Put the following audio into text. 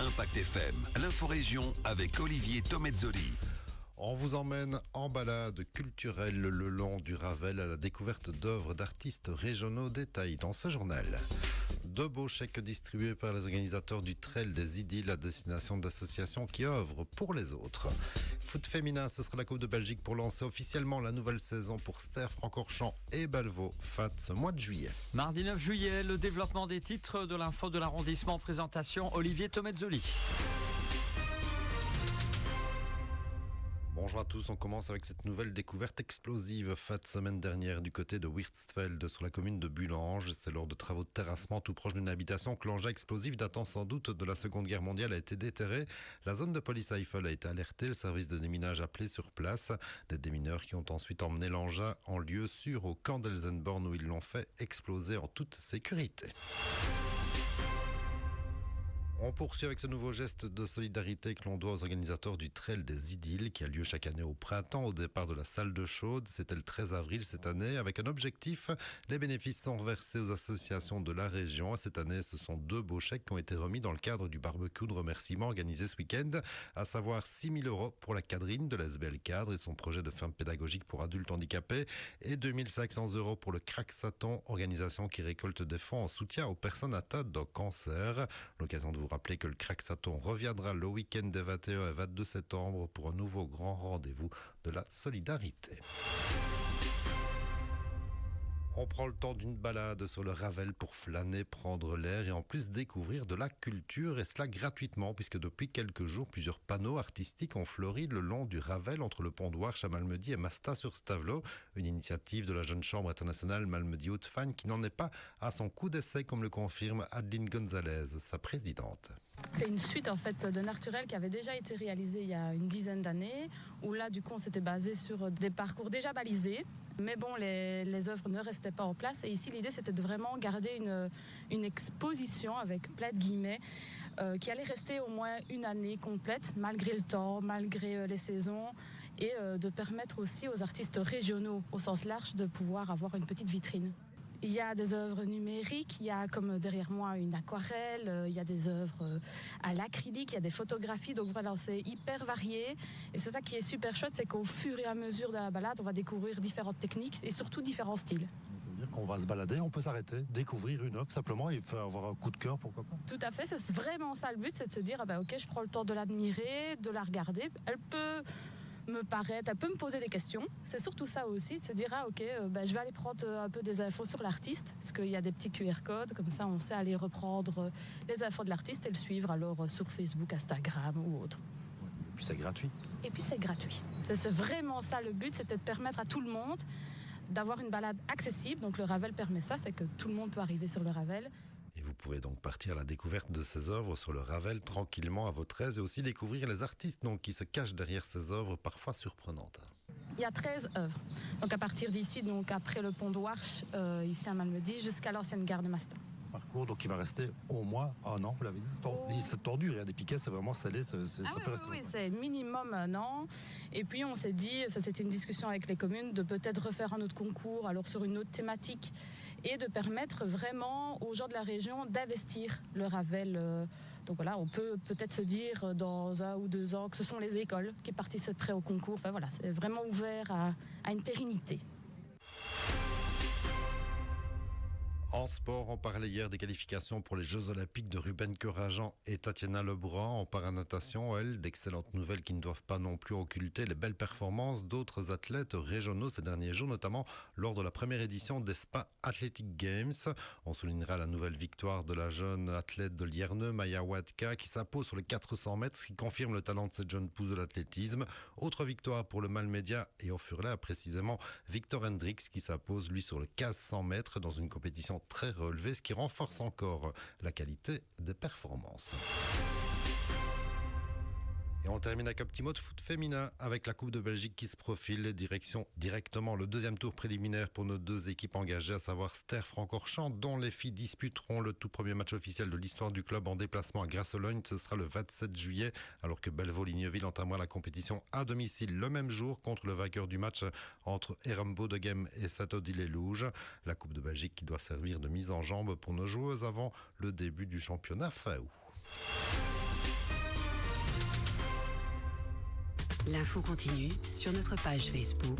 Impact FM, l'inforégion avec Olivier Tomezzoli. On vous emmène en balade culturelle le long du Ravel à la découverte d'œuvres d'artistes régionaux. Détail dans ce journal. 2 beaux chèques distribués par les organisateurs du Trail des Idylles à destination d'associations qui œuvrent pour les autres. Foot féminin, ce sera la Coupe de Belgique pour lancer officiellement la nouvelle saison pour Ster, Francorchamps et Belvaux, fin de ce mois de juillet. Mardi 9 juillet, le développement des titres de l'info de l'arrondissement. Présentation Olivier Tomezzoli. Bonjour à tous, on commence avec cette nouvelle découverte explosive faite semaine dernière du côté de Wirtsfeld sur la commune de Bullange. C'est lors de travaux de terrassement tout proche d'une habitation que l'engin explosif datant sans doute de la Seconde Guerre mondiale a été déterré. La zone de police à Eiffel a été alertée, le service de déminage appelé sur place. Des démineurs qui ont ensuite emmené l'engin en lieu sûr au camp d'Elsenborn où ils l'ont fait exploser en toute sécurité. On poursuit avec ce nouveau geste de solidarité que l'on doit aux organisateurs du Trail des Idylles qui a lieu chaque année au printemps au départ de la salle de Chaude. C'était le 13 avril cette année avec un objectif. Les bénéfices sont reversés aux associations de la région. Cette année, ce sont 2 beaux chèques qui ont été remis dans le cadre du barbecue de remerciement organisé ce week-end, à savoir 6 000 € pour la cadrine de l'SBL Cadre et son projet de ferme pédagogique pour adultes handicapés et 2 500 € pour le Craxaton, organisation qui récolte des fonds en soutien aux personnes atteintes d'un cancer. L'occasion de vous rappeler que le Craxaton reviendra le week-end des 21 et 22 septembre pour un nouveau grand rendez-vous de la solidarité. On prend le temps d'une balade sur le Ravel pour flâner, prendre l'air et en plus découvrir de la culture et cela gratuitement puisque depuis quelques jours, plusieurs panneaux artistiques ont fleuri le long du Ravel entre le pont d'Ouarche à Malmedy et Masta-sur-Stavelot. Une initiative de la jeune chambre internationale Malmedy Haute-Fagne qui n'en est pas à son coup d'essai comme le confirme Adeline Gonzalez, sa présidente. C'est une suite en fait de Naturel qui avait déjà été réalisée il y a une dizaine d'années où là du coup on s'était basé sur des parcours déjà balisés. Mais bon, les œuvres ne restaient pas en place. Et ici, l'idée, c'était de vraiment garder une exposition avec plein de guillemets qui allait rester au moins une année complète, malgré le temps, malgré les saisons, et de permettre aussi aux artistes régionaux, au sens large, de pouvoir avoir une petite vitrine. Il y a des œuvres numériques, il y a comme derrière moi une aquarelle, il y a des œuvres à l'acrylique, il y a des photographies, donc voilà, c'est hyper varié. Et c'est ça qui est super chouette, c'est qu'au fur et à mesure de la balade, on va découvrir différentes techniques et surtout différents styles. Ça veut dire qu'on va se balader, on peut s'arrêter, découvrir une œuvre simplement et faire avoir un coup de cœur, pourquoi pas. Tout à fait, c'est vraiment ça le but, c'est de se dire, ok, je prends le temps de l'admirer, de la regarder. Elle peut me poser des questions. C'est surtout ça aussi, de se dire, je vais aller prendre un peu des infos sur l'artiste, parce qu'il y a des petits QR codes, comme ça on sait aller reprendre les infos de l'artiste et le suivre alors sur Facebook, Instagram ou autre. Et puis c'est gratuit. Et puis c'est gratuit. C'est vraiment ça le but, c'était de permettre à tout le monde d'avoir une balade accessible. Donc le Ravel permet ça, c'est que tout le monde peut arriver sur le Ravel. Et vous pouvez donc partir à la découverte de ces œuvres sur le Ravel tranquillement à votre aise et aussi découvrir les artistes qui se cachent derrière ces œuvres parfois surprenantes. Il y a 13 œuvres. Donc à partir d'ici, donc après le pont d'Ouarche, ici à Malmedy, jusqu'à l'ancienne gare de Masta. Parcours, donc il va rester au moins un an, vous l'avez dit. C'est tordu, il y a des piquets, c'est vraiment scellé, ça peut rester. Oui, c'est minimum un an. Et puis on s'est dit, c'était une discussion avec les communes, de peut-être refaire un autre concours, alors sur une autre thématique, et de permettre vraiment aux gens de la région d'investir le Ravel. Donc voilà, on peut peut-être se dire dans 1 ou 2 ans que ce sont les écoles qui participeraient au concours. Enfin voilà, c'est vraiment ouvert à une pérennité. En sport, on parlait hier des qualifications pour les Jeux Olympiques de Ruben Corajan et Tatiana Lebrun. En paranatation, d'excellentes nouvelles qui ne doivent pas non plus occulter les belles performances d'autres athlètes régionaux ces derniers jours, notamment lors de la première édition des Spa Athletic Games. On soulignera la nouvelle victoire de la jeune athlète de Lierneux, Maya Wadka, qui s'impose sur les 400 mètres, ce qui confirme le talent de cette jeune pousse de l'athlétisme. Autre victoire pour le Malmédia et au Furla, précisément Victor Hendricks, qui s'impose lui sur le 1500 mètres dans une compétition très relevé, ce qui renforce encore la qualité des performances. Et on termine avec un petit mot de foot féminin avec la Coupe de Belgique qui se profile. Directement le 2e tour préliminaire pour nos 2 équipes engagées, à savoir Ster Francorchamps, dont les filles disputeront le tout premier match officiel de l'histoire du club en déplacement à Grasselogne. Ce sera le 27 juillet, alors que Belvaux-Ligneville entamera la compétition à domicile le même jour contre le vainqueur du match entre Erembo de Gem et Saint-Odile-les-Louges. La Coupe de Belgique qui doit servir de mise en jambe pour nos joueuses avant le début du championnat fin août. L'info continue sur notre page Facebook.